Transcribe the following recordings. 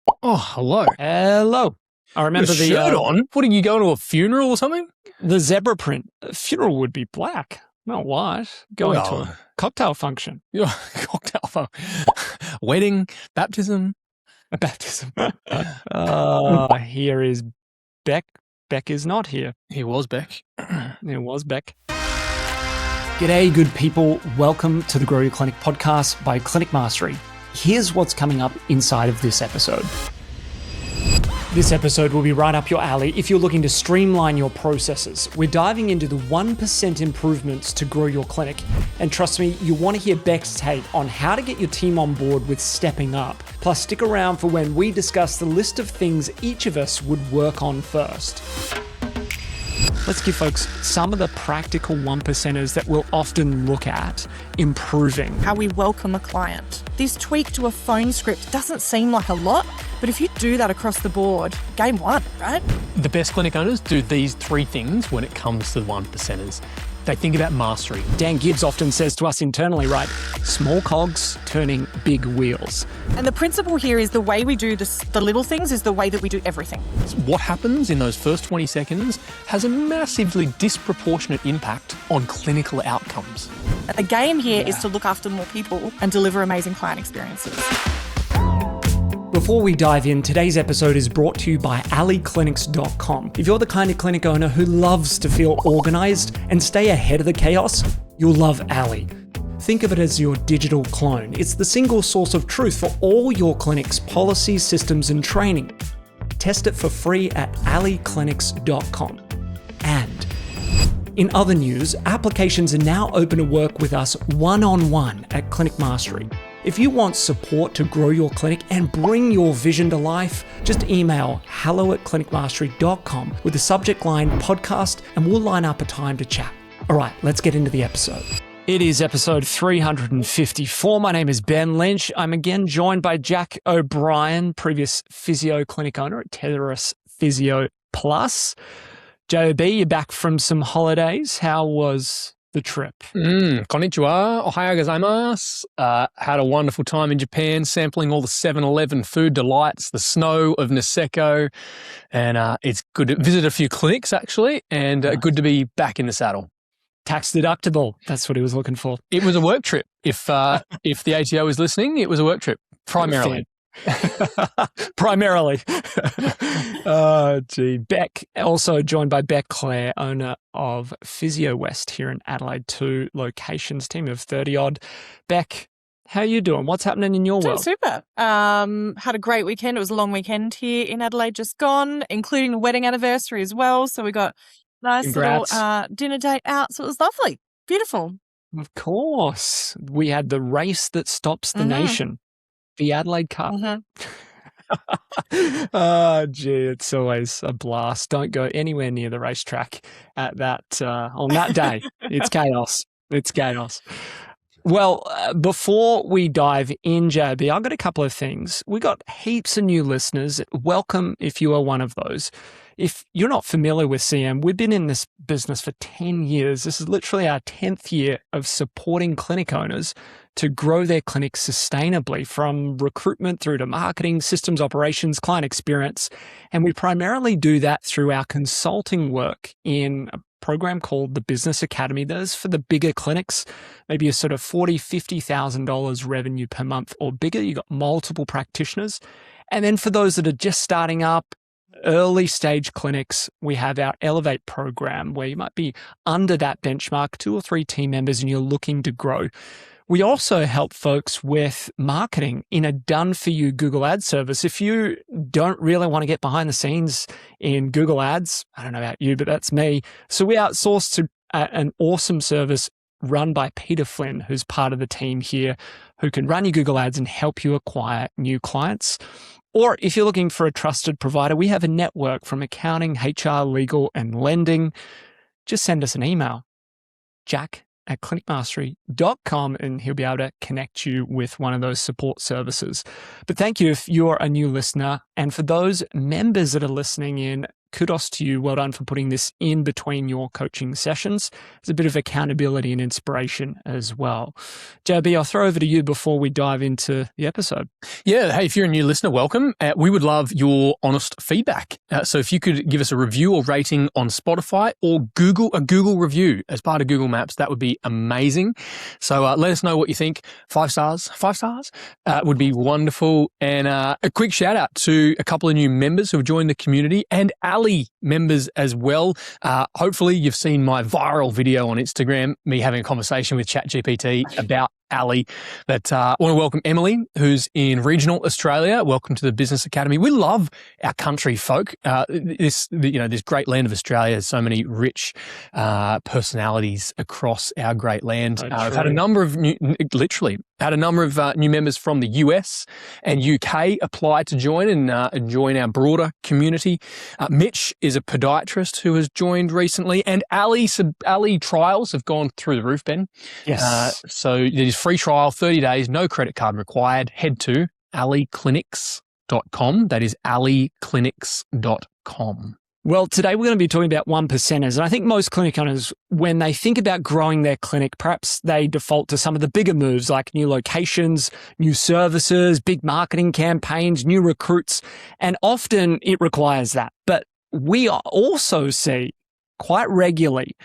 Oh, hello. Hello. I remember the shirt on. What, are you going to a funeral or something? The zebra print. A funeral would be black, not white. Going to a cocktail function. Cocktail function. Wedding, baptism. A baptism. Here is Bec. Bec is not here. He was Bec. It was Bec. G'day, good people. Welcome to the Grow Your Clinic podcast by Clinic Mastery. Here's what's coming up inside of this episode. This episode will be right up your alley if you're looking to streamline your processes. We're diving into the 1% improvements to grow your clinic. And trust me, you want to hear Bec's take on how to get your team on board with stepping up. Plus, stick around for when we discuss the list of things each of us would work on first. Let's give folks some of the practical 1%ers that we'll often look at improving. How we welcome a client. This tweak to a phone script doesn't seem like a lot, but if you do that across the board, game one, right? The best clinic owners do these three things when it comes to the 1%ers. They think about mastery. Dan Gibbs often says to us internally, right, small cogs turning big wheels. And the principle here is the way we do the little things is the way that we do everything. What happens in those first 20 seconds has a massively disproportionate impact on clinical outcomes. The game here is to look after more people and deliver amazing client experiences. Before we dive in, today's episode is brought to you by allieclinics.com. If you're the kind of clinic owner who loves to feel organized and stay ahead of the chaos, you'll love Allie. Think of it as your digital clone. It's the single source of truth for all your clinic's policies, systems, and training. Test it for free at allieclinics.com. And in other news, applications are now open to work with us one-on-one at Clinic Mastery. If you want support to grow your clinic and bring your vision to life, just email hello@clinicmastery.com with the subject line podcast and we'll line up a time to chat. All right, let's get into the episode. It is episode 354. My name is Ben Lynch. I'm again joined by Jack O'Brien, previous physio clinic owner at Tetherus Physio Plus. JOB, you're back from some holidays. How was the trip? Konnichiwa, ohayo gozaimasu. Had a wonderful time in Japan, sampling all the 7-Eleven food delights, the snow of Niseko, and it's good to visit a few clinics actually, and good to be back in the saddle. Tax deductible. That's what he was looking for. It was a work trip. If the ATO is listening, it was a work trip primarily. Primarily. Oh, gee. Bec, also joined by Bec Clare, owner of Physio West here in Adelaide, 2 locations, team of 30-odd. Bec, how are you doing? What's happening in your world? Super. Had a great weekend. It was a long weekend here in Adelaide just gone, including the wedding anniversary as well. So we got nice Congrats. Little dinner date out. So it was lovely. Beautiful. Of course. We had the race that stops the nation. The Adelaide Cup. Oh, gee, it's always a blast. Don't go anywhere near the racetrack at that on that day. It's chaos. It's chaos. Well, before we dive in, JB, I've got a couple of things. We got heaps of new listeners. Welcome if you are one of those. If you're not familiar with CM, we've been in this business for 10 years. This is literally our 10th year of supporting clinic owners to grow their clinics sustainably, from recruitment through to marketing, systems operations, client experience. And we primarily do that through our consulting work in a program called the Business Academy. That is for the bigger clinics, maybe a sort of $40,000, $50,000 revenue per month or bigger. You've got multiple practitioners. And then for those that are just starting up, early stage clinics, we have our Elevate program where you might be under that benchmark, 2 or 3 team members, and you're looking to grow. We also help folks with marketing in a done-for-you Google Ads service. If you don't really want to get behind the scenes in Google Ads, I don't know about you, but that's me. So we outsource to an awesome service run by Peter Flynn, who's part of the team here, who can run your Google Ads and help you acquire new clients. Or if you're looking for a trusted provider, we have a network from accounting, HR, legal, and lending. Just send us an email, jack@clinicmastery.com, and he'll be able to connect you with one of those support services. But thank you if you're a new listener. And for those members that are listening in, kudos to you. Well done for putting this in between your coaching sessions. There's a bit of accountability and inspiration as well. JB, I'll throw over to you before we dive into the episode. Yeah. Hey, if you're a new listener, welcome. We would love your honest feedback. So if you could give us a review or rating on Spotify or a Google review as part of Google Maps, that would be amazing. So let us know what you think. 5 stars would be wonderful. And a quick shout out to a couple of new members who have joined the community and Allie members as well. Hopefully you've seen my viral video on Instagram, me having a conversation with ChatGPT about Allie. But I want to welcome Emily, who's in regional Australia. Welcome to the Business Academy. We love our country folk. This great land of Australia has so many rich personalities across our great land. I've had a number of new members from the US and UK apply to join and join our broader community. Mitch is a podiatrist who has joined recently, and Allie trials have gone through the roof, Ben. Yes. So it is free trial, 30 days, no credit card required. Head to allieclinics.com. That is allieclinics.com. Well, today we're going to be talking about 1%ers. And I think most clinic owners, when they think about growing their clinic, perhaps they default to some of the bigger moves like new locations, new services, big marketing campaigns, new recruits. And often it requires that. But we also see quite regularly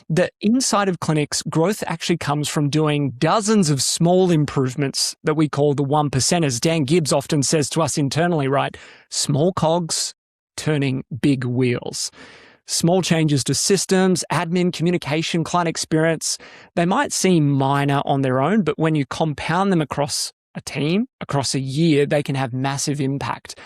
that inside of clinics, growth actually comes from doing dozens of small improvements that we call the 1%ers. Dan Gibbs often says to us internally, right? Small cogs turning big wheels. Small changes to systems, admin, communication, client experience, they might seem minor on their own, but when you compound them across a team, across a year, they can have massive impact.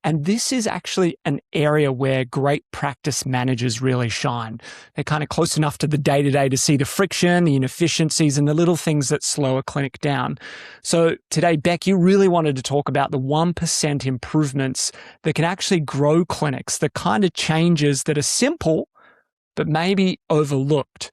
And this is actually an area where great practice managers really shine. They're kind of close enough to the day-to-day to see the friction, the inefficiencies, and the little things that slow a clinic down. So today, Bec, you really wanted to talk about the 1% improvements that can actually grow clinics, the kind of changes that are simple, but maybe overlooked.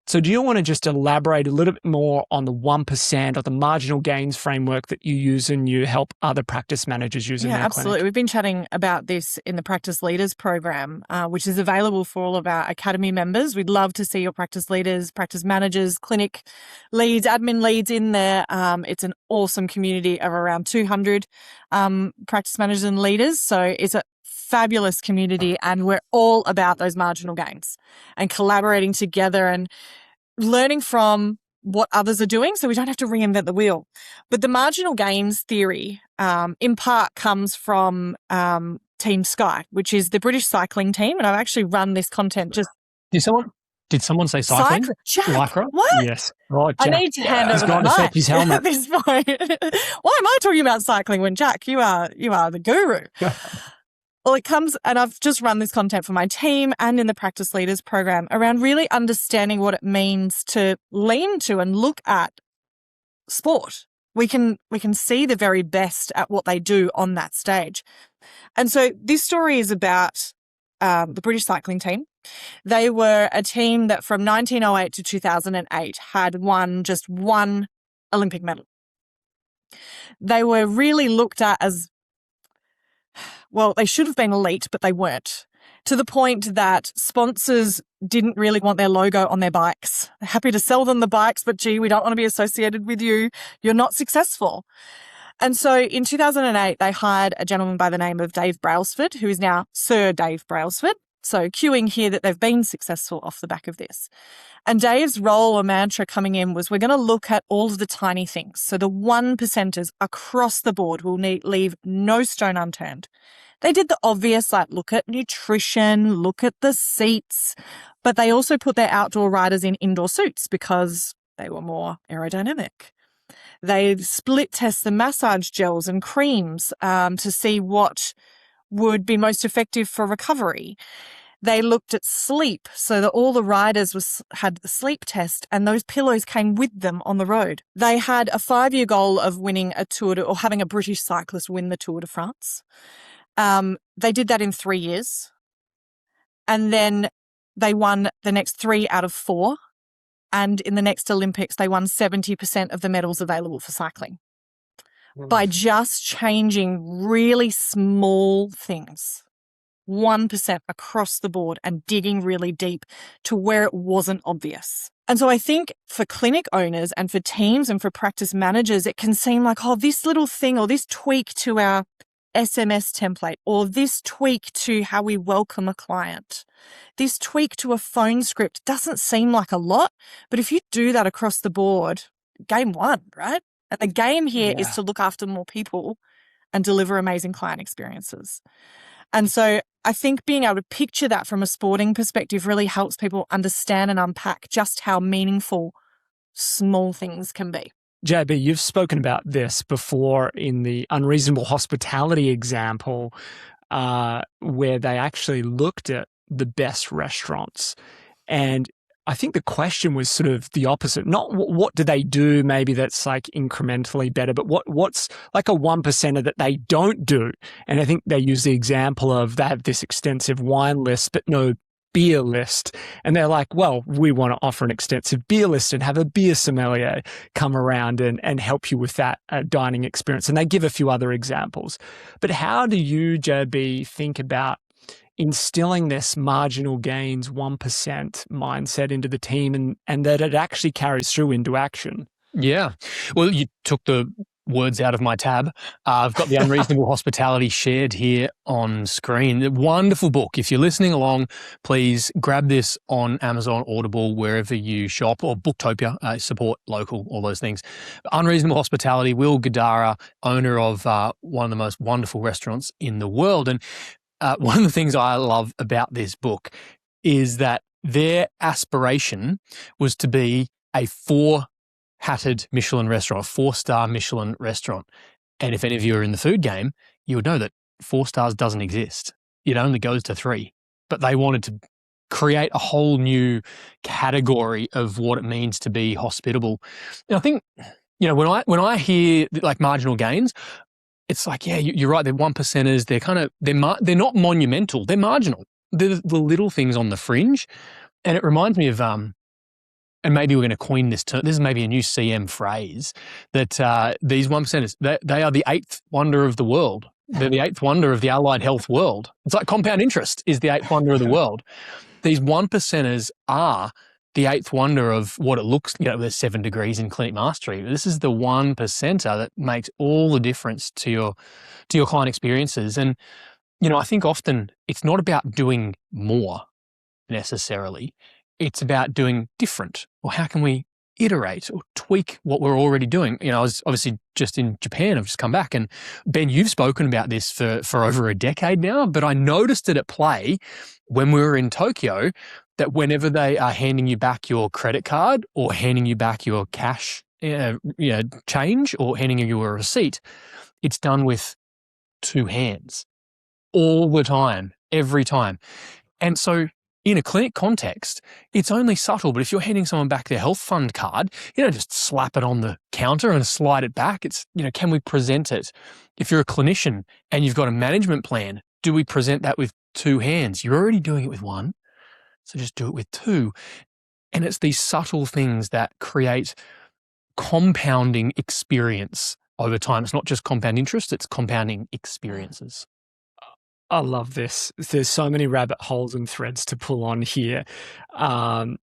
So do you want to just elaborate a little bit more on the 1% or the marginal gains framework that you use and you help other practice managers use in their absolutely. clinic? We've been chatting about this in the Practice Leaders program, which is available for all of our Academy members. We'd love to see your practice leaders, practice managers, clinic leads, admin leads in there. It's an awesome community of around 200 practice managers and leaders. So it's a fabulous community, and we're all about those marginal gains and collaborating together and learning from what others are doing so we don't have to reinvent the wheel. But the marginal gains theory in part comes from Team Sky, which is the British cycling team, and I've actually run this content just... Did someone say cycling? Jack, Lycra? what? Yes. Oh, I need to hand over the mic his helmet at this point. Why am I talking about cycling when, Jack, you are the guru? Well, it comes, and I've just run this content for my team and in the Practice Leaders program around really understanding what it means to lean to and look at sport. We can see the very best at what they do on that stage. And so this story is about the British cycling team. They were a team that from 1908 to 2008 had won just one Olympic medal. They were really looked at as, well, they should have been elite, but they weren't, to the point that sponsors didn't really want their logo on their bikes. They're happy to sell them the bikes, but gee, we don't want to be associated with you. You're not successful. And so in 2008, they hired a gentleman by the name of Dave Brailsford, who is now Sir Dave Brailsford. So cueing here that they've been successful off the back of this. And Dave's role or mantra coming in was, we're going to look at all of the tiny things. So the 1%ers across the board will leave no stone unturned. They did the obvious, like look at nutrition, look at the seats, but they also put their outdoor riders in indoor suits because they were more aerodynamic. They split test the massage gels and creams to see what would be most effective for recovery. They looked at sleep so that all the riders had the sleep test, and those pillows came with them on the road. They had a 5-year goal of winning a Tour or having a British cyclist win the Tour de France. They did that in 3 years. And then they won the next 3 out of 4. And in the next Olympics, they won 70% of the medals available for cycling by just changing really small things. 1% across the board and digging really deep to where it wasn't obvious. And so I think for clinic owners and for teams and for practice managers, it can seem like, oh, this little thing or this tweak to our SMS template or this tweak to how we welcome a client, this tweak to a phone script doesn't seem like a lot. But if you do that across the board, game won, right? And the game here is to look after more people and deliver amazing client experiences. And so I think being able to picture that from a sporting perspective really helps people understand and unpack just how meaningful small things can be. JB, you've spoken about this before in the unreasonable hospitality example, where they actually looked at the best restaurants. And I think the question was sort of the opposite. Not what do they do maybe that's like incrementally better, but what's like a 1%er that they don't do. And I think they use the example of they have this extensive wine list, but no beer list. And they're like, well, we want to offer an extensive beer list and have a beer sommelier come around and help you with that dining experience. And they give a few other examples. But how do you, JB, think about instilling this marginal gains 1% mindset into the team and that it actually carries through into action? Yeah. Well, you took the words out of my tab. I've got the Unreasonable Hospitality shared here on screen. A wonderful book. If you're listening along, please grab this on Amazon, Audible, wherever you shop, or Booktopia, support local, all those things. Unreasonable Hospitality, Will Gadara, owner of one of the most wonderful restaurants in the world. And one of the things I love about this book is that their aspiration was to be a four-hatted Michelin restaurant, a 4-star Michelin restaurant. And if any of you are in the food game, you would know that 4 stars doesn't exist. It only goes to 3. But they wanted to create a whole new category of what it means to be hospitable. And I think, when I hear like marginal gains, it's like, yeah, you're right. They're 1%ers. They're not monumental. They're marginal. They're the little things on the fringe. And it reminds me of, and maybe we're going to coin this term. This is maybe a new CM phrase that these 1%ers, they are the 8th wonder of the world. They're the 8th wonder of the allied health world. It's like compound interest is the 8th wonder of the world. These 1%ers are the 8th wonder of what it looks, there's 7 degrees in clinic mastery. This is the 1%er that makes all the difference to your client experiences. And, I think often it's not about doing more necessarily. It's about doing different, or how can we iterate or tweak what we're already doing? I was obviously just in Japan. I've just come back, and Ben, you've spoken about this for over a decade now, but I noticed it at play when we were in Tokyo, that whenever they are handing you back your credit card or handing you back your cash, change, or handing you a receipt, it's done with 2 hands all the time, every time. And so in a clinic context, it's only subtle, but if you're handing someone back their health fund card, you don't just slap it on the counter and slide it back. It's, can we present it? If you're a clinician and you've got a management plan, do we present that with 2 hands? You're already doing it with 1. So just do it with 2. And it's these subtle things that create compounding experience over time. It's not just compound interest, it's compounding experiences. I love this. There's so many rabbit holes and threads to pull on here. The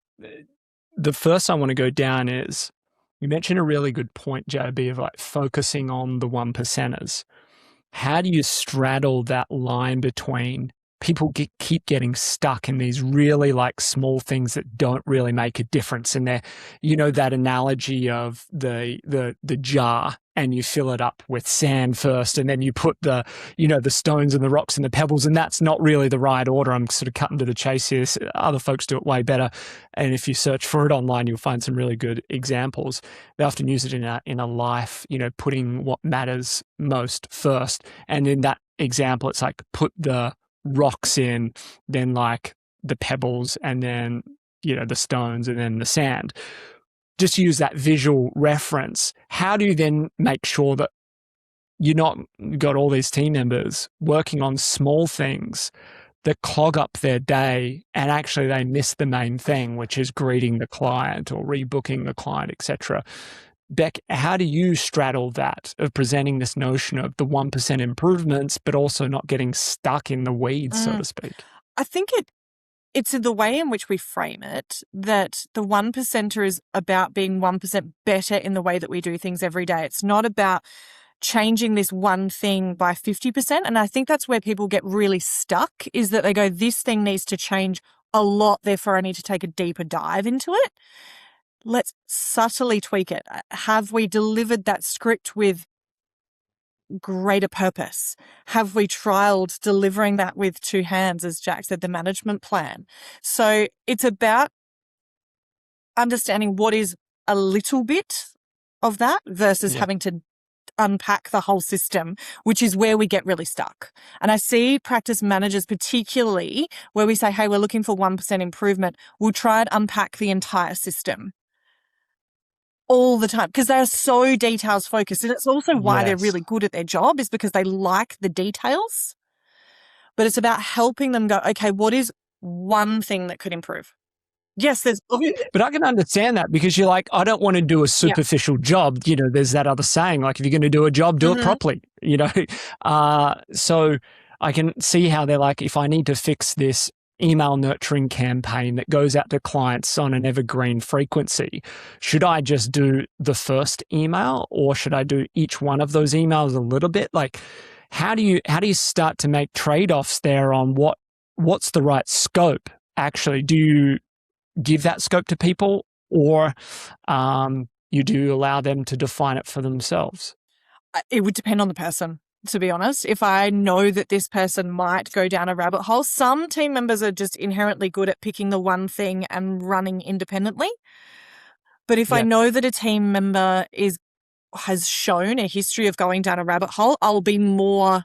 first I want to go down is, you mentioned a really good point, JB, of like focusing on the 1%ers. How do you straddle that line between people keep getting stuck in these really like small things that don't really make a difference? And they're, that analogy of the jar, and you fill it up with sand first, and then you put the stones and the rocks and the pebbles, and that's not really the right order. I'm sort of cutting to the chase here. Other folks do it way better. And if you search for it online, you'll find some really good examples. They often use it in a life, putting what matters most first. And in that example, it's like put the rocks in, then like the pebbles, and then, the stones, and then the sand. Just use that visual reference. How do you then make sure that you're not got all these team members working on small things that clog up their day, and actually they miss the main thing, which is greeting the client or rebooking the client, etc.? Bec, how do you straddle that of presenting this notion of the 1% improvements, but also not getting stuck in the weeds, so to speak? I think it's in the way in which we frame it that the 1%er is about being 1% better in the way that we do things every day. It's not about changing this one thing by 50%. And I think that's where people get really stuck, is that they go, this thing needs to change a lot, therefore I need to take a deeper dive into it. Let's subtly tweak it. Have we delivered that script with greater purpose? Have we trialed delivering that with two hands, as Jack said, the management plan? So it's about understanding what is a little bit of that versus having to unpack the whole system, which is where we get really stuck. And I see practice managers, particularly where we say, hey, we're looking for 1% improvement, we'll try and unpack the entire system all the time because they're so details focused. And it's also why they're really good at their job, is because they like the details. But it's about helping them go, okay, what is one thing that could improve? Yes, there's. But I can understand that, because you're like, I don't want to do a superficial job. You know, there's that other saying, like, if you're going to do a job, do it properly, you know. So I can see how they're like, if I need to fix this email nurturing campaign that goes out to clients on an evergreen frequency, should I just do the first email, or should I do each one of those emails a little bit? Like, how do you start to make trade-offs there on what's the right scope? Actually, do you give that scope to people, or you do allow them to define it for themselves? It would depend on the person, to be honest. If I know that this person might go down a rabbit hole, some team members are just inherently good at picking the one thing and running independently. But if I know that a team member has shown a history of going down a rabbit hole, I'll be more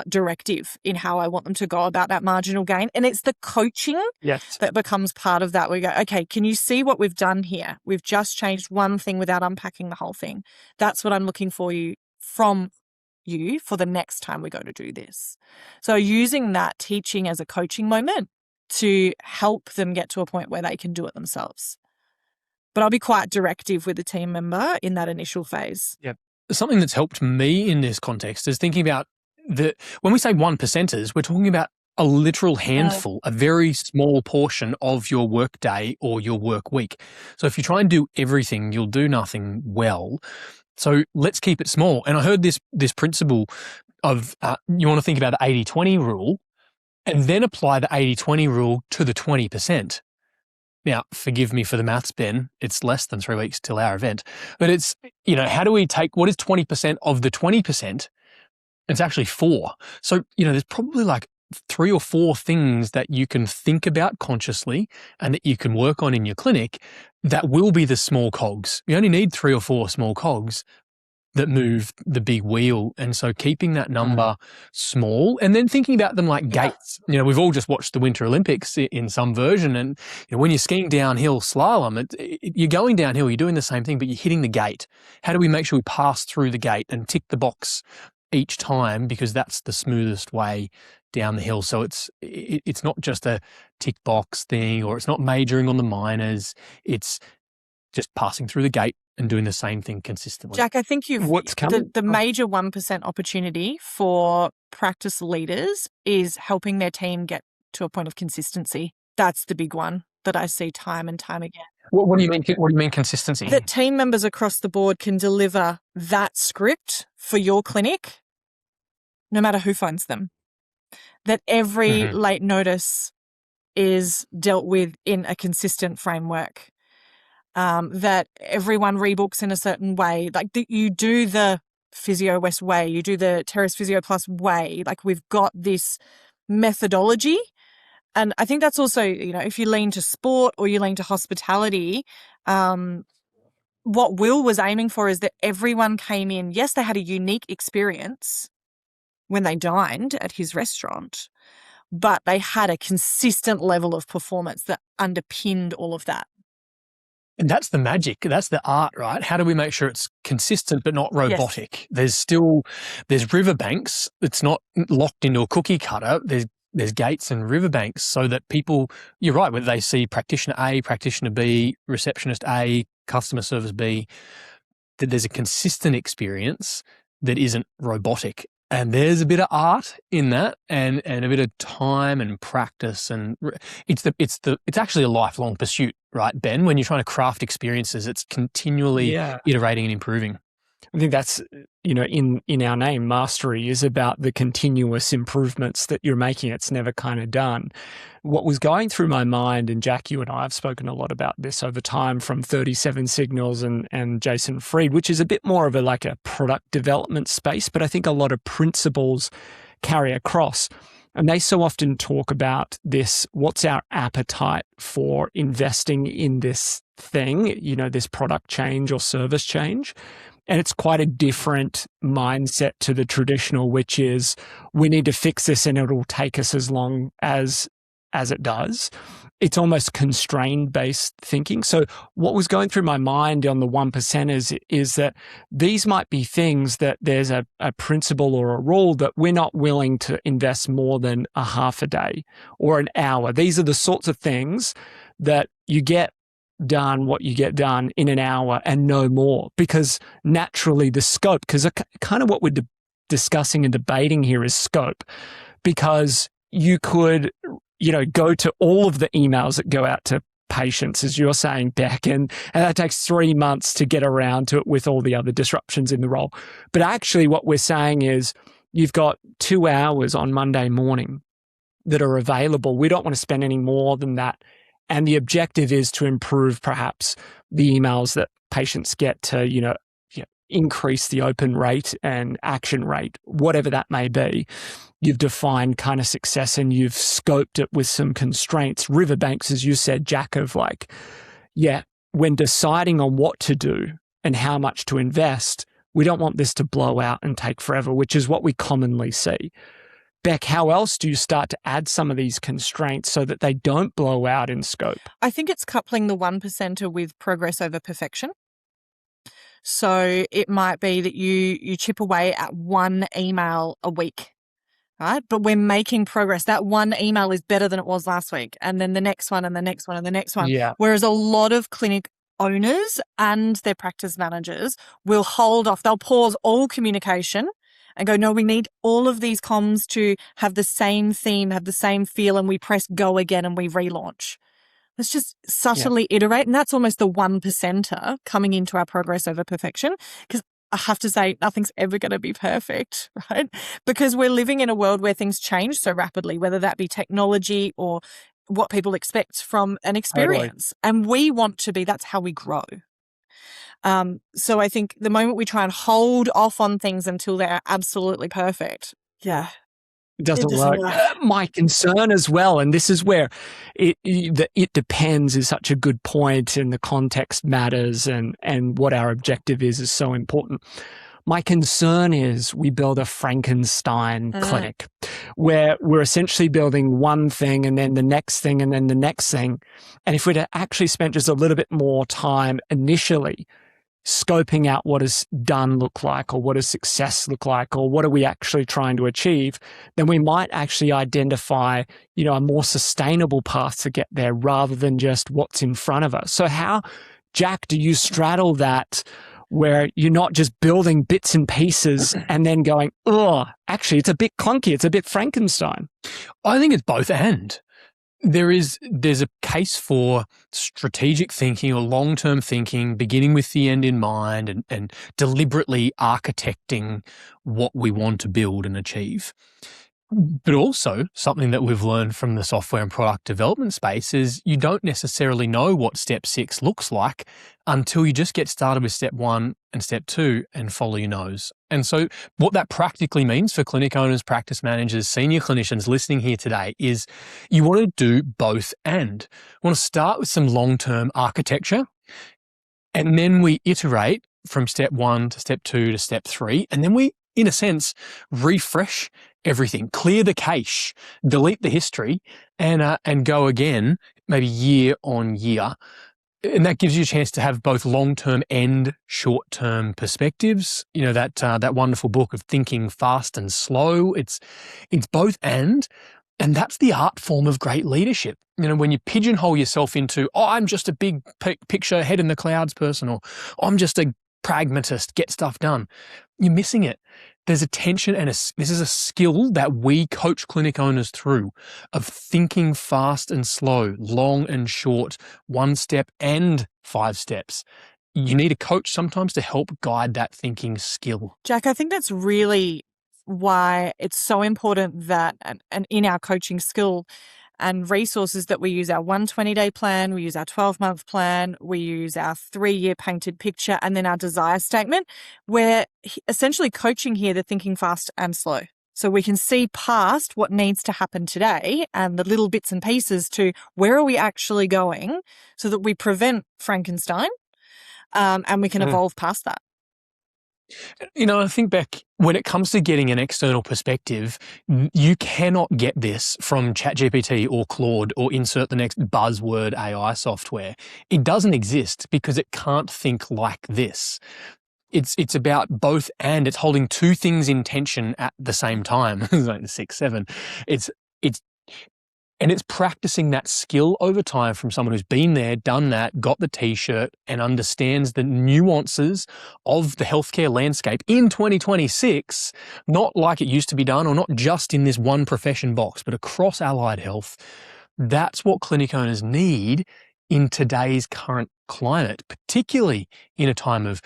directive in how I want them to go about that marginal gain. And it's the coaching that becomes part of that. We go, okay, can you see what we've done here? We've just changed one thing without unpacking the whole thing. That's what I'm looking for from you for the next time we go to do this. So using that teaching as a coaching moment to help them get to a point where they can do it themselves. But I'll be quite directive with the team member in that initial phase. Yep. Something that's helped me in this context is thinking about when we say 1%ers, we're talking about a literal handful, a very small portion of your work day or your work week. So if you try and do everything, you'll do nothing well. So let's keep it small. And I heard this principle of you want to think about the 80-20 rule and then apply the 80-20 rule to the 20%. Now, forgive me for the maths, Ben. It's less than 3 weeks till our event. But it's, how do we take what is 20% of the 20%? It's actually 4. So, there's probably like 3 or 4 things that you can think about consciously and that you can work on in your clinic that will be the small cogs. You only need 3 or 4 small cogs that move the big wheel. And so keeping that number small and then thinking about them like gates. We've all just watched the Winter Olympics in some version. And when you're skiing downhill slalom, you're going downhill, you're doing the same thing, but you're hitting the gate. How do we make sure we pass through the gate and tick the box each time, because that's the smoothest way down the hill? So it's not just a tick box thing, or it's not majoring on the minors. It's just passing through the gate and doing the same thing consistently. Jack, I think what's coming? The major 1% opportunity for practice leaders is helping their team get to a point of consistency. That's the big one that I see time and time again. What do you mean? What do you mean consistency? That team members across the board can deliver that script for your clinic, no matter who phones them. That every late notice is dealt with in a consistent framework. That everyone rebooks in a certain way. Like you do the Physio West way, you do the Terrace Physio Plus way. Like we've got this methodology. And I think that's also, if you lean to sport or you lean to hospitality, what Will was aiming for is that everyone came in. Yes, they had a unique experience when they dined at his restaurant, but they had a consistent level of performance that underpinned all of that. And that's the magic. That's the art, right? How do we make sure it's consistent but not robotic? Yes. There's riverbanks. It's not locked into a cookie cutter. There's gates and riverbanks so that people, you're right, whether they see practitioner A, practitioner B, receptionist A, customer service B, that there's a consistent experience that isn't robotic. And there's a bit of art in that, and a bit of time and practice, and it's actually a lifelong pursuit, right, Ben? When you're trying to craft experiences, it's continually iterating and improving. I think that's, in our name, mastery is about the continuous improvements that you're making. It's never kind of done. What was going through my mind, and Jack, you and I have spoken a lot about this over time from 37 Signals and Jason Fried, which is a bit more of a product development space, but I think a lot of principles carry across. And they so often talk about this, what's our appetite for investing in this thing, this product change or service change. And it's quite a different mindset to the traditional, which is we need to fix this and it'll take us as long as it does. It's almost constrained-based thinking. So what was going through my mind on the 1% is that these might be things that there's a principle or a rule that we're not willing to invest more than a half a day or an hour. These are the sorts of things that you get done what you get done in an hour and no more, because naturally the scope, because kind of what we're discussing and debating here is scope, because you could go to all of the emails that go out to patients, as you're saying, Bec, and that takes 3 months to get around to it with all the other disruptions in the role. But actually what we're saying is you've got 2 hours on Monday morning that are available. We don't want to spend any more than that. And the objective is to improve perhaps the emails that patients get to, increase the open rate and action rate, whatever that may be. You've defined kind of success and you've scoped it with some constraints. Riverbanks, as you said, Jack, of when deciding on what to do and how much to invest, we don't want this to blow out and take forever, which is what we commonly see. Bec, how else do you start to add some of these constraints so that they don't blow out in scope? I think it's coupling the 1%er with progress over perfection. So it might be that you chip away at one email a week, right? But we're making progress. That one email is better than it was last week. And then the next one and the next one and the next one. Yeah. Whereas a lot of clinic owners and their practice managers will hold off. They'll pause all communication and go, no, we need all of these comms to have the same theme, have the same feel, and we press go again and we relaunch. Let's just subtly iterate. And that's almost the 1%er coming into our progress over perfection. Because I have to say, nothing's ever going to be perfect, right? Because we're living in a world where things change so rapidly, whether that be technology or what people expect from an experience. Totally. And we want to be, that's how we grow. So I think the moment we try and hold off on things until they're absolutely perfect, it doesn't work. My concern as well, and this is where it depends is such a good point, and the context matters, and what our objective is so important. My concern is we build a Frankenstein clinic where we're essentially building one thing and then the next thing and then the next thing. And if we'd actually spent just a little bit more time initially scoping out what does done look like, or what does success look like, or what are we actually trying to achieve, then we might actually identify, a more sustainable path to get there rather than just what's in front of us. So how, Jack, do you straddle that where you're not just building bits and pieces and then going, actually it's a bit clunky, it's a bit Frankenstein? I think it's both and. There's a case for strategic thinking or long-term thinking, beginning with the end in mind and deliberately architecting what we want to build and achieve. But also something that we've learned from the software and product development space is you don't necessarily know what step 6 looks like until you just get started with step 1 and step 2 and follow your nose. And so what that practically means for clinic owners, practice managers, senior clinicians listening here today is you want to do both and. You want to start with some long-term architecture, and then we iterate from step 1 to step 2 to step 3, and then we, in a sense, refresh everything, clear the cache, delete the history, and go again, maybe year on year. And that gives you a chance to have both long-term and short-term perspectives. That wonderful book of Thinking Fast and Slow. It's both and that's the art form of great leadership. When you pigeonhole yourself into, I'm just a big picture head in the clouds person, or I'm just a pragmatist, get stuff done. You're missing it. There's a tension and this is a skill that we coach clinic owners through of thinking fast and slow, long and short, 1 step and 5 steps. You need a coach sometimes to help guide that thinking skill. Jack, I think that's really why it's so important that, and in our coaching skill and resources, that we use our 120-day plan, we use our 12-month plan, we use our 3-year painted picture, and then our desire statement. We're essentially coaching here the thinking fast and slow. So we can see past what needs to happen today and the little bits and pieces to where are we actually going so that we prevent Frankenstein, and we can evolve past that. I think, Bec, when it comes to getting an external perspective, you cannot get this from ChatGPT or Claude or insert the next buzzword AI software. It doesn't exist because it can't think like this. It's about both, and it's holding two things in tension at the same time. It's like 6, 7. And it's practicing that skill over time from someone who's been there, done that, got the t-shirt, and understands the nuances of the healthcare landscape in 2026, not like it used to be done, or not just in this one profession box, but across allied health. That's what clinic owners need in today's current climate, particularly in a time of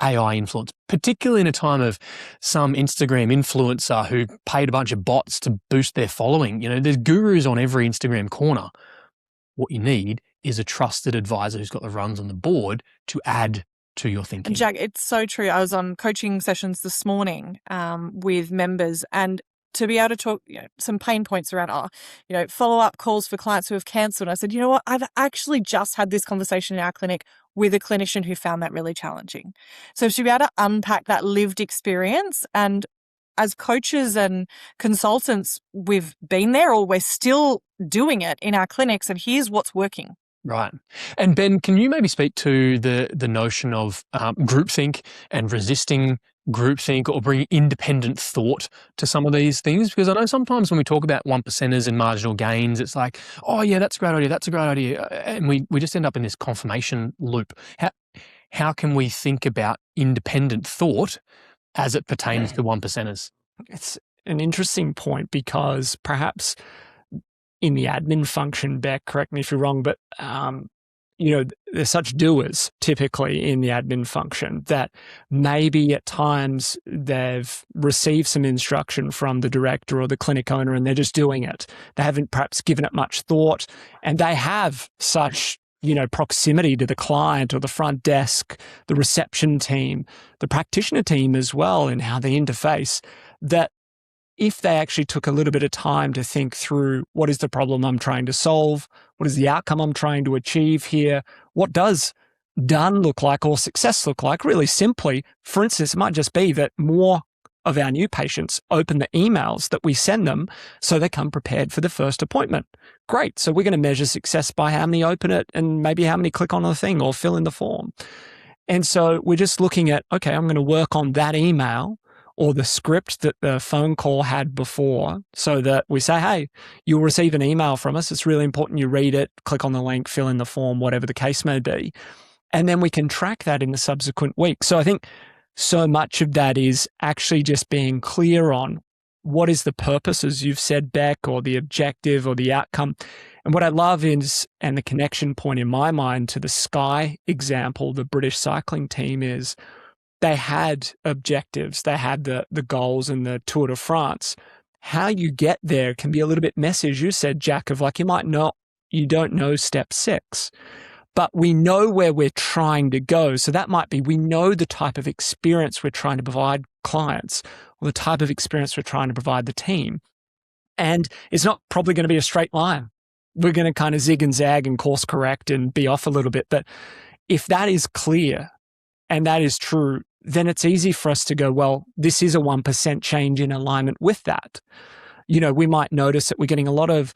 AI influence, particularly in a time of some Instagram influencer who paid a bunch of bots to boost their following. There's gurus on every Instagram corner. What you need is a trusted advisor who's got the runs on the board to add to your thinking. And Jack, it's so true. I was on coaching sessions this morning with members, and to be able to talk some pain points around, follow-up calls for clients who have cancelled. I said, you know what, I've actually just had this conversation in our clinic with a clinician who found that really challenging. So to be able to unpack that lived experience, and as coaches and consultants, we've been there, or we're still doing it in our clinics, and here's what's working. Right. And Ben, can you maybe speak to the notion of groupthink and resisting groupthink, or bringing independent thought to some of these things? Because I know sometimes when we talk about 1%ers and marginal gains, it's like, oh yeah, that's a great idea, that's a great idea. And we just end up in this confirmation loop. How can we think about independent thought as it pertains to 1%ers? It's an interesting point, because perhaps in the admin function, Bec, correct me if you're wrong, but there's such doers typically in the admin function that maybe at times they've received some instruction from the director or the clinic owner and they're just doing it. They haven't perhaps given it much thought, and they have such proximity to the client or the front desk, the reception team, the practitioner team as well, and how they interface, that if they actually took a little bit of time to think through, what is the problem I'm trying to solve? What is the outcome I'm trying to achieve here? What does done look like, or success look like? Really simply, for instance, it might just be that more of our new patients open the emails that we send them so they come prepared for the first appointment. Great. So we're going to measure success by how many open it and maybe how many click on the thing or fill in the form. And so we're just looking at, okay, I'm going to work on that email or the script that the phone call had before, so that we say, hey, you'll receive an email from us. It's really important you read it, click on the link, fill in the form, whatever the case may be. And then we can track that in the subsequent week. So I think so much of that is actually just being clear on what is the purpose, as you've said, Bec, or the objective or the outcome. And what I love is, and the connection point in my mind to the Sky example, the British cycling team, is they had objectives, they had the goals in the Tour de France. How you get there can be a little bit messy, as you said, Jack, of like, you don't know step 6, but we know where we're trying to go. So that might be, we know the type of experience we're trying to provide clients, or the type of experience we're trying to provide the team. And it's not probably going to be a straight line. We're going to kind of zig and zag and course correct and be off a little bit. But if that is clear, and that is true, then it's easy for us to go, well, this is a 1% change in alignment with that. We might notice that we're getting a lot of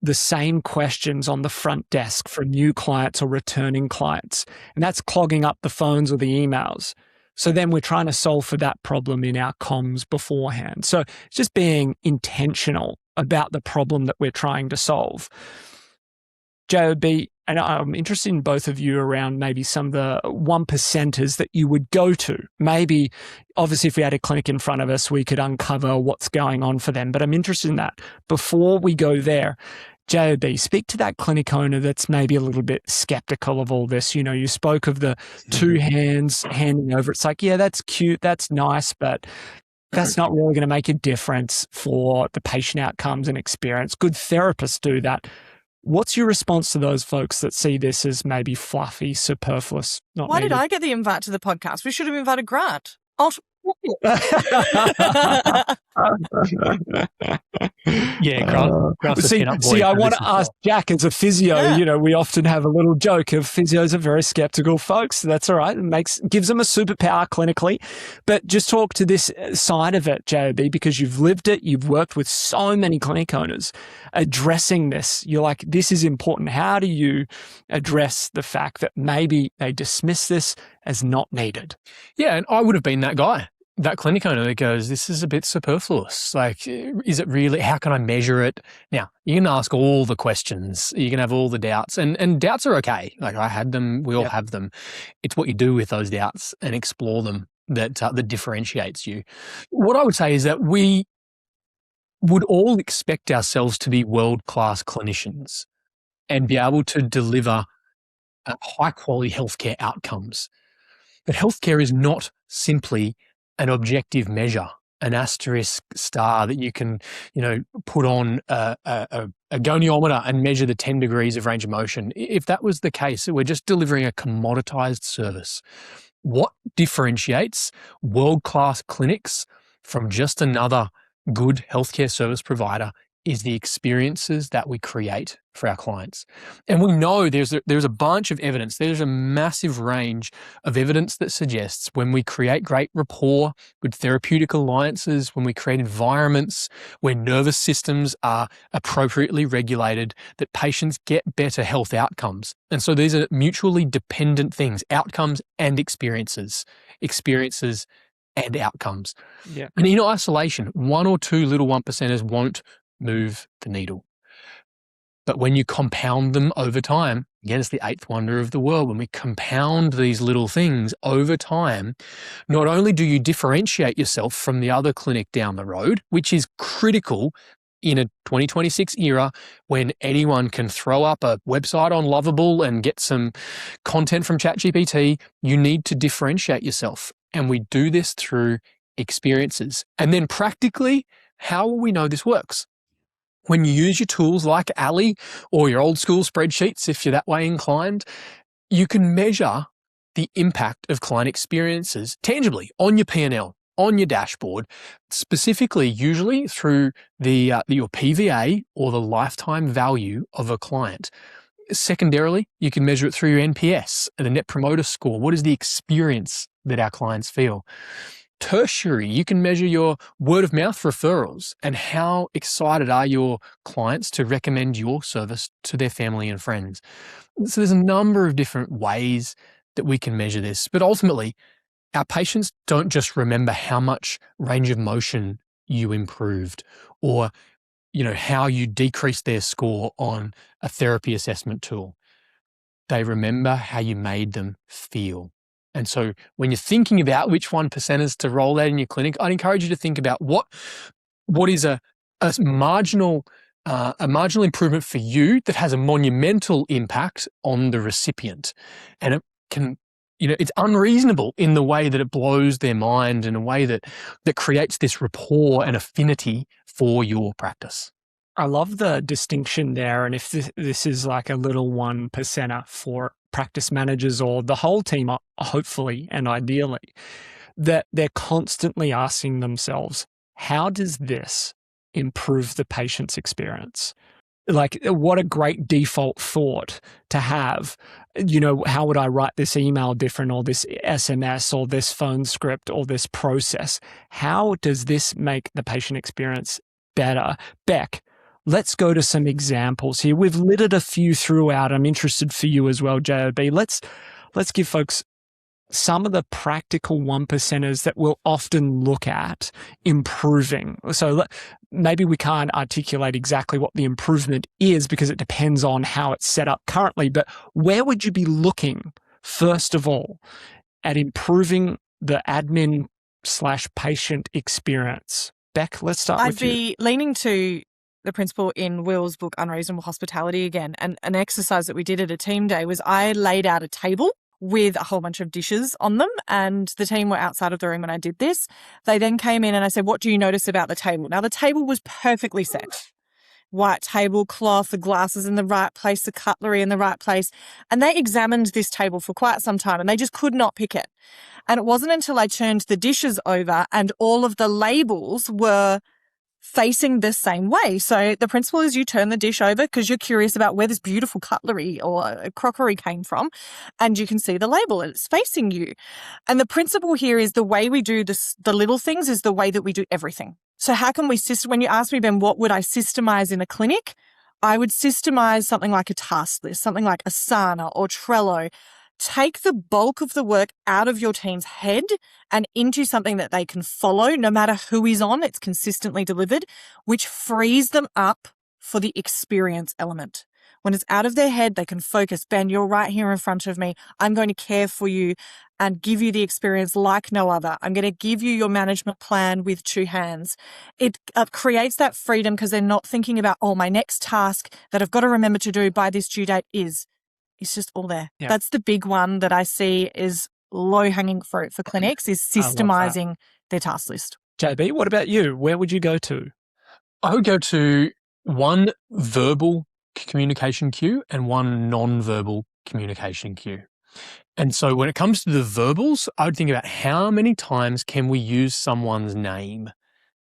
the same questions on the front desk from new clients or returning clients, and that's clogging up the phones or the emails. So then we're trying to solve for that problem in our comms beforehand. So it's just being intentional about the problem that we're trying to solve. JOB, and I'm interested in both of you around maybe some of the 1%ers that you would go to. Maybe, obviously, if we had a clinic in front of us, we could uncover what's going on for them. But I'm interested in that. Before we go there, JOB, speak to that clinic owner that's maybe a little bit skeptical of all this. You spoke of the two hands handing over. It's like, yeah, that's cute, that's nice, but that's not really going to make a difference for the patient outcomes and experience. Good therapists do that. What's your response to those folks that see this as maybe fluffy, superfluous, not Why needed? did I get the invite to the podcast? We should have invited Grant. Oh, Yeah, Grant's See, I want to ask Jack as a physio. Yeah. We often have a little joke of physios are very skeptical folks. That's all right. It gives them a superpower clinically. But just talk to this side of it, JOB, because you've lived it. You've worked with so many clinic owners addressing this. You're like, this is important. How do you address the fact that maybe they dismiss this as not needed? Yeah, and I would have been that guy, that clinic owner that goes, this is a bit superfluous. Like, is it really, how can I measure it? Now, you can ask all the questions. You can have all the doubts, and doubts are okay. Like, I had them, we all have them. It's what you do with those doubts and explore them that differentiates you. What I would say is that we would all expect ourselves to be world-class clinicians and be able to deliver high-quality healthcare outcomes. But healthcare is not simply an objective measure, an asterisk star that you can, put on a goniometer and measure the 10 degrees of range of motion. If that was the case, we're just delivering a commoditized service. What differentiates world-class clinics from just another good healthcare service provider is the experiences that we create for our clients. And we know there's a bunch of evidence. There's a massive range of evidence that suggests when we create great rapport, good therapeutic alliances, when we create environments where nervous systems are appropriately regulated, that patients get better health outcomes. And so these are mutually dependent things, outcomes and experiences and outcomes. Yeah. And in isolation, one or two little 1%ers won't move the needle. But when you compound them over time, again, it's the eighth wonder of the world. When we compound these little things over time, not only do you differentiate yourself from the other clinic down the road, which is critical in a 2026 era when anyone can throw up a website on Lovable and get some content from ChatGPT, you need to differentiate yourself. And we do this through experiences. And then practically, how will we know this works? When you use your tools like Allie or your old school spreadsheets, if you're that way inclined, you can measure the impact of client experiences tangibly on your P&L, on your dashboard, specifically usually through your PVA or the lifetime value of a client. Secondarily, you can measure it through your NPS and the Net Promoter Score. What is the experience that our clients feel? Tertiary, you can measure your word of mouth referrals and how excited are your clients to recommend your service to their family and friends. So there's a number of different ways that we can measure this, but ultimately our patients don't just remember how much range of motion you improved or how you decreased their score on a therapy assessment tool. They remember how you made them feel. And so when you're thinking about which 1%ers to roll out in your clinic, I'd encourage you to think about what is a marginal improvement for you that has a monumental impact on the recipient. And it can, it's unreasonable in the way that it blows their mind in a way that creates this rapport and affinity for your practice. I love the distinction there. And if this is like a little 1%er for practice managers or the whole team, hopefully and ideally, that they're constantly asking themselves, how does this improve the patient's experience? Like, what a great default thought to have. How would I write this email different or this SMS or this phone script or this process? How does this make the patient experience better? Bec, let's go to some examples here. We've littered a few throughout. I'm interested for you as well, JOB. Let's give folks some of the practical one percenters that we'll often look at improving. So maybe we can't articulate exactly what the improvement is because it depends on how it's set up currently, but where would you be looking, first of all, at improving the admin/patient experience? Bec, let's start with you. I'd be leaning to the principle in Will's book, Unreasonable Hospitality again. And an exercise that we did at a team day was I laid out a table with a whole bunch of dishes on them, and the team were outside of the room when I did this. They then came in and I said, what do you notice about the table? Now, the table was perfectly set. White tablecloth, the glasses in the right place, the cutlery in the right place. And they examined this table for quite some time and they just could not pick it. And it wasn't until I turned the dishes over and all of the labels were facing the same way. So the principle is you turn the dish over because you're curious about where this beautiful cutlery or crockery came from, and you can see the label and it's facing you. And the principle here is the way we do this, the little things is the way that we do everything. So how can we when you ask me, Ben, what would I systemize in a clinic? I would systemize something like a task list, something like Asana or Trello. Take the bulk of the work out of your team's head and into something that they can follow, no matter who is on, it's consistently delivered, which frees them up for the experience element. When it's out of their head, they can focus. Ben, you're right here in front of me. I'm going to care for you and give you the experience like no other. I'm going to give you your management plan with two hands. It creates that freedom because they're not thinking about, my next task that I've got to remember to do by this due date is. It's just all there. Yeah. That's the big one that I see is low-hanging fruit for clinics is systemizing their task list. JB, what about you? Where would you go to? I would go to one verbal communication cue and one non-verbal communication cue. And so when it comes to the verbals, I would think about how many times can we use someone's name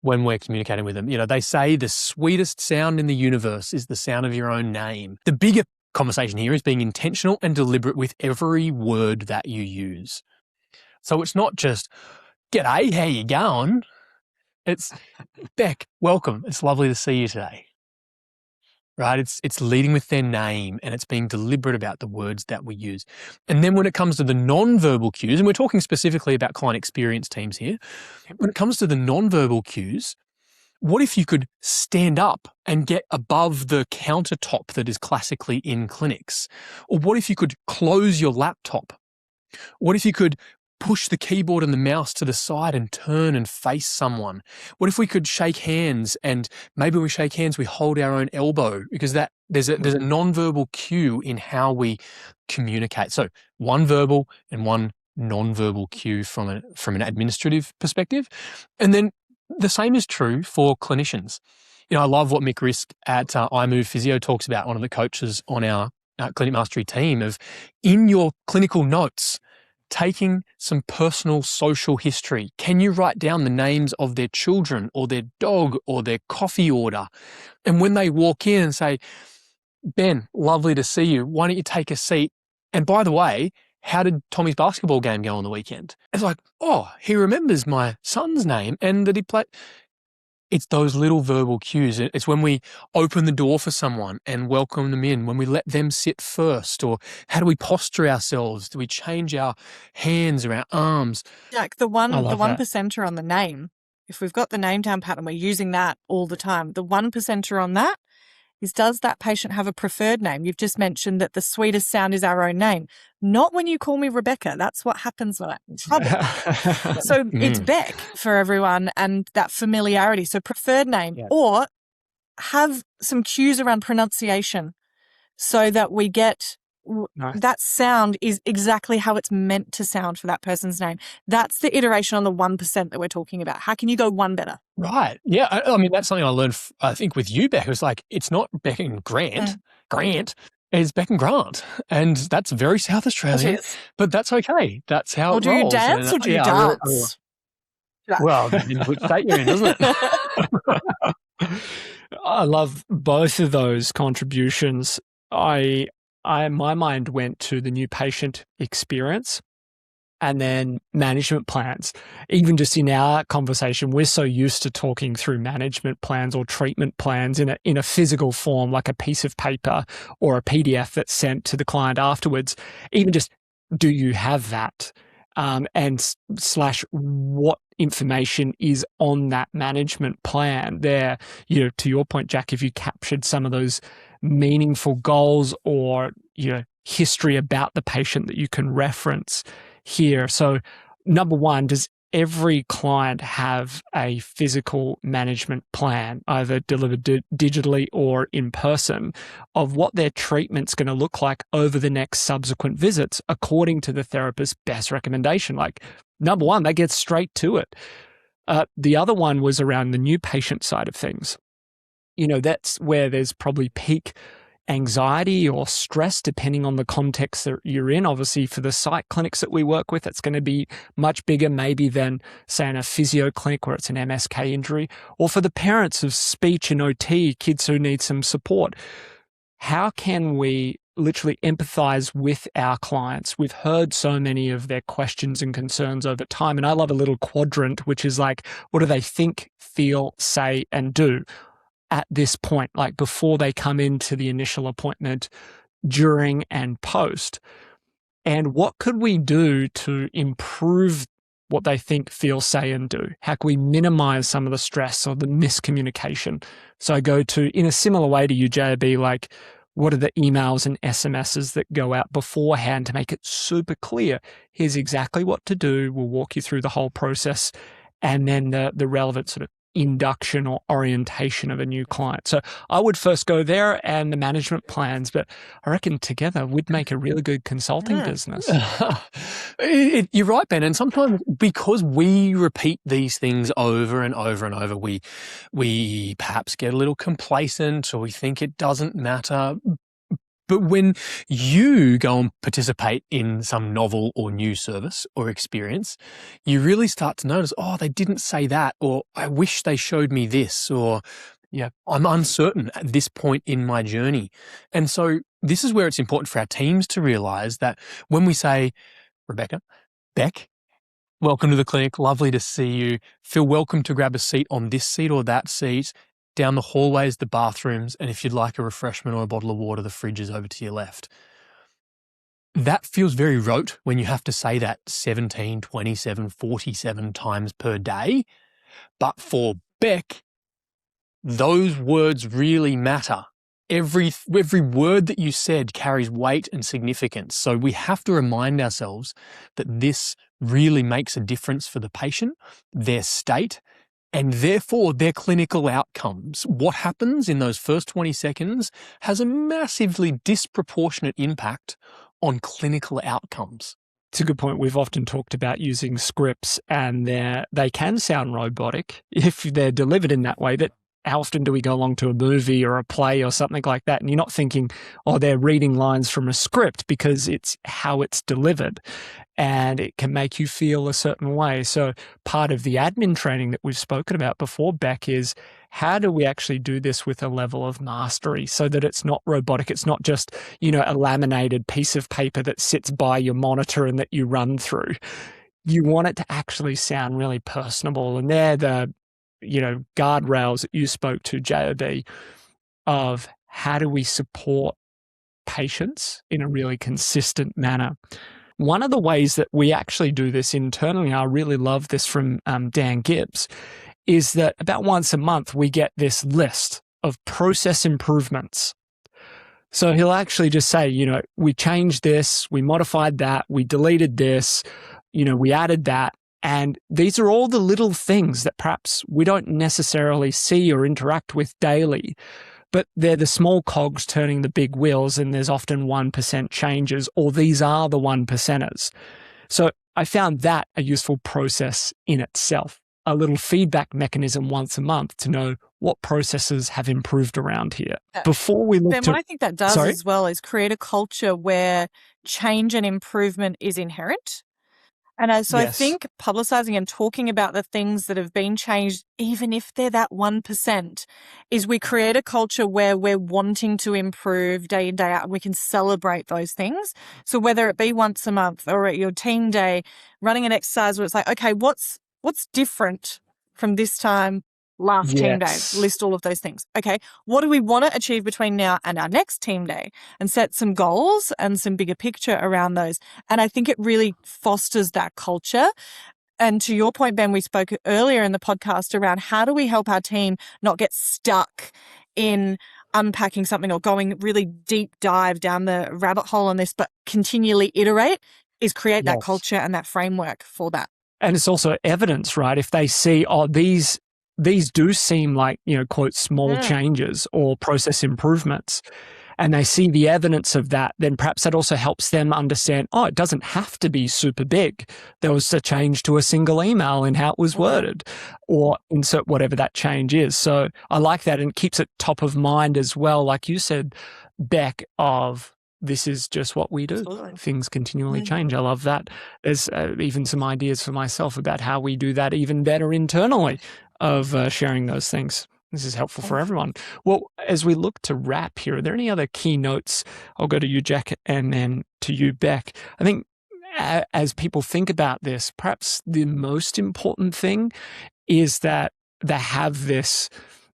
when we're communicating with them. You know, they say the sweetest sound in the universe is the sound of your own name. The bigger conversation here is being intentional and deliberate with every word that you use. So it's not just, g'day, how you going? It's, Bec, welcome. It's lovely to see you today. Right? It's leading with their name and it's being deliberate about the words that we use. And then when it comes to the non-verbal cues, and we're talking specifically about client experience teams here, when it comes to the non-verbal cues, what if you could stand up and get above the countertop that is classically in clinics? Or what if you could close your laptop? What if you could push the keyboard and the mouse to the side and turn and face someone? What if we could shake hands and maybe when we shake hands, we hold our own elbow because there's a non-verbal cue in how we communicate. So one verbal and one non-verbal cue from an administrative perspective. And then the same is true for clinicians. You know, I love what Mick Risk at iMove Physio talks about, one of the coaches on our Clinic Mastery team, of in your clinical notes, taking some personal social history. Can you write down the names of their children or their dog or their coffee order? And when they walk in and say, Ben, lovely to see you. Why don't you take a seat? And by the way, how did Tommy's basketball game go on the weekend? It's like, he remembers my son's name and that he played. It's those little verbal cues. It's when we open the door for someone and welcome them in, when we let them sit first, or how do we posture ourselves? Do we change our hands or our arms? Jack, the one percenter on the name, if we've got the name down pat and we're using that all the time, the 1% on that is, does that patient have a preferred name? You've just mentioned that the sweetest sound is our own name. Not when you call me Rebecca. That's what happens when I'm in trouble. So it's Bec for everyone and that familiarity. So preferred name, or have some cues around pronunciation so that we get that sound is exactly how it's meant to sound for that person's name. That's the iteration on the 1% that we're talking about. How can you go one better? Right. Yeah. I mean, that's something I learned, I think, with you, Bec. It was like, it's not Bec and Grant. It's Bec and Grant. And that's very South Australian, but that's okay. That's how it rolls. Or do you dance or do you dance? Well, depends which state you're in, doesn't it? I love both of those contributions. My mind went to the new patient experience and then management plans. Even just in our conversation, we're so used to talking through management plans or treatment plans in a physical form, like a piece of paper or a PDF that's sent to the client afterwards. Even just, do you have that? and slash what information is on that management plan there. To your point, Jack, if you captured some of those meaningful goals or, history about the patient that you can reference here. So number one, does every client have a physical management plan, either delivered digitally or in person, of what their treatment's going to look like over the next subsequent visits according to the therapist's best recommendation? Like, number one, they get straight to it. The other one was around the new patient side of things. That's where there's probably peak anxiety or stress, depending on the context that you're in. Obviously, for the psych clinics that we work with, it's going to be much bigger maybe than, say, in a physio clinic where it's an MSK injury, or for the parents of speech and OT, kids who need some support. How can we literally empathize with our clients? We've heard so many of their questions and concerns over time, and I love a little quadrant, which is like, what do they think, feel, say, and do at this point, like before they come into the initial appointment, during and post? And what could we do to improve what they think, feel, say, and do? How can we minimize some of the stress or the miscommunication? So I go to, in a similar way to you, JB, like, what are the emails and SMSs that go out beforehand to make it super clear? Here's exactly what to do. We'll walk you through the whole process. And then the relevant sort of induction or orientation of a new client. So I would first go there and the management plans, but I reckon together we'd make a really good consulting business. You're right, Ben. And sometimes because we repeat these things over and over and over, we perhaps get a little complacent or we think it doesn't matter. But when you go and participate in some novel or new service or experience, you really start to notice, oh, they didn't say that, or I wish they showed me this, or I'm uncertain at this point in my journey. And so this is where it's important for our teams to realize that when we say, Rebecca, Bec, welcome to the clinic, lovely to see you, feel welcome to grab a seat on this seat or that seat. Down the hallways, the bathrooms, and if you'd like a refreshment or a bottle of water, the fridge is over to your left. That feels very rote when you have to say that 17, 27, 47 times per day. But for Bec, those words really matter. Every word that you said carries weight and significance. So we have to remind ourselves that this really makes a difference for the patient, their state, and therefore their clinical outcomes. What happens in those first 20 seconds has a massively disproportionate impact on clinical outcomes. It's a good point. We've often talked about using scripts, and they can sound robotic if they're delivered in that way. But how often do we go along to a movie or a play or something like that, and you're not thinking, oh, they're reading lines from a script, because it's how it's delivered. And it can make you feel a certain way. So part of the admin training that we've spoken about before, Bec, is how do we actually do this with a level of mastery so that it's not robotic? It's not just, a laminated piece of paper that sits by your monitor and that you run through. You want it to actually sound really personable. And they're the, guardrails that you spoke to, JOB, of how do we support patients in a really consistent manner. One of the ways that we actually do this internally, I really love this from Dan Gibbs, is that about once a month we get this list of process improvements. So he'll actually just say, we changed this, we modified that, we deleted this, we added that. And these are all the little things that perhaps we don't necessarily see or interact with daily, but they're the small cogs turning the big wheels, and there's often 1% changes, or these are the 1%ers. So I found that a useful process in itself, a little feedback mechanism once a month to know what processes have improved around here. Before we look Ben, what I think that does as well is create a culture where change and improvement is inherent. And so I think publicizing and talking about the things that have been changed, even if they're that 1%, is we create a culture where we're wanting to improve day in, day out, and we can celebrate those things. So whether it be once a month or at your team day, running an exercise where it's like, okay, what's different from this time last team day, Yes. list all of those things. Okay, what do we want to achieve between now and our next team day? And set some goals and some bigger picture around those. And I think it really fosters that culture. And to your point, Ben, we spoke earlier in the podcast around how do we help our team not get stuck in unpacking something or going really deep dive down the rabbit hole on this, but continually iterate, is create that culture and that framework for that. And it's also evidence, right? If they see, oh, these do seem like, quote, small changes or process improvements, and they see the evidence of that, then perhaps that also helps them understand, oh, it doesn't have to be super big. There was a change to a single email in how it was worded, or insert whatever that change is. So I like that, and it keeps it top of mind as well, like you said, Bec, of this is just what we do. Absolutely. Things continually change. I love that. There's even some ideas for myself about how we do that even better internally, of sharing those things. This is helpful for everyone. Well, as we look to wrap here, are there any other key notes? I'll go to you, Jack, and then to you, Bec. I think as people think about this, perhaps the most important thing is that they have this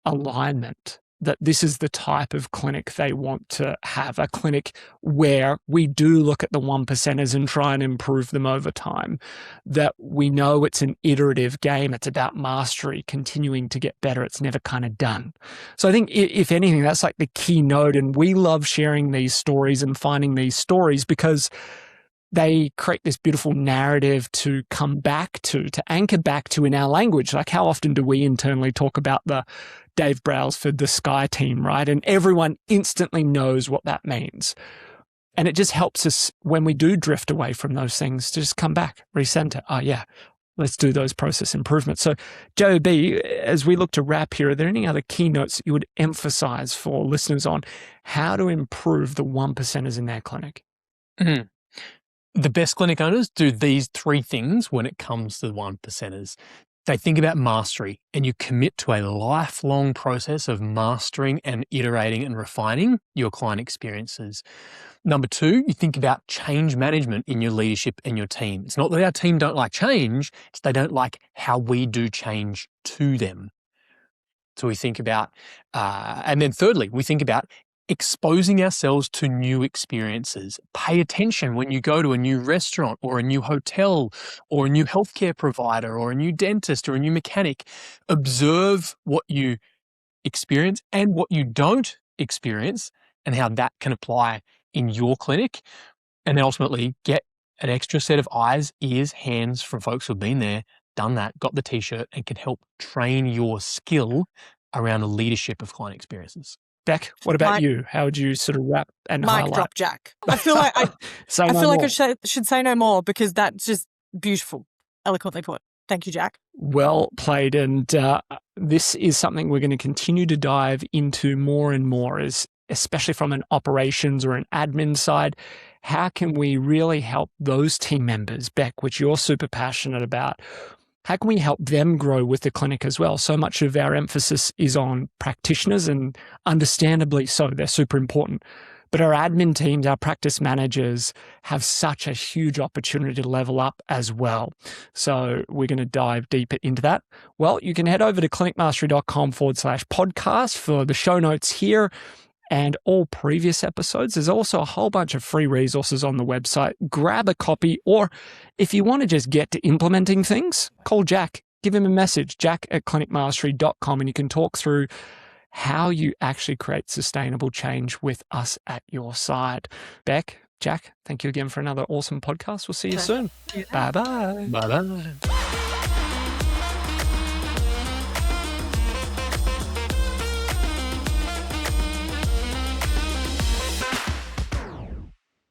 alignment, that this is the type of clinic they want to have, a clinic where we do look at the 1%ers and try and improve them over time, that we know it's an iterative game. It's about mastery, continuing to get better. It's never kind of done. So I think if anything, that's like the key note. And we love sharing these stories and finding these stories because they create this beautiful narrative to come back to anchor back to in our language. Like, how often do we internally talk about the Dave Brailsford, the Sky team, right? And everyone instantly knows what that means. And it just helps us when we do drift away from those things to just come back, recenter. Oh yeah, let's do those process improvements. So JOB, as we look to wrap here, are there any other keynotes that you would emphasize for listeners on how to improve the 1%ers in their clinic? Mm-hmm. The best clinic owners do these three things when it comes to the 1%ers. They think about mastery, and you commit to a lifelong process of mastering and iterating and refining your client experiences. Number two, you think about change management in your leadership and your team. It's not that our team don't like change, it's they don't like how we do change to them. So we think about, and then thirdly, we think about exposing ourselves to new experiences. Pay attention when you go to a new restaurant or a new hotel or a new healthcare provider or a new dentist or a new mechanic. Observe what you experience and what you don't experience and how that can apply in your clinic. And then ultimately get an extra set of eyes, ears, hands from folks who've been there, done that, got the t-shirt, and can help train your skill around the leadership of client experiences. Bec, what about you? How would you sort of wrap and highlight? Mic drop, Jack. I feel like I should say no more because that's just beautiful, eloquently put. Thank you, Jack. Well played. And this is something we're going to continue to dive into more and more, especially from an operations or an admin side. How can we really help those team members, Bec, which you're super passionate about? How can we help them grow with the clinic as well? So much of our emphasis is on practitioners, and understandably so, they're super important. But our admin teams, our practice managers have such a huge opportunity to level up as well. So we're going to dive deeper into that. Well, you can head over to clinicmastery.com/podcast for the show notes here and all previous episodes. There's also a whole bunch of free resources on the website. Grab a copy, or if you want to just get to implementing things, call Jack. Give him a message, jack@clinicmastery.com, and you can talk through how you actually create sustainable change with us at your side. Bec, Jack, thank you again for another awesome podcast. We'll see you soon. Bye-bye. Bye-bye.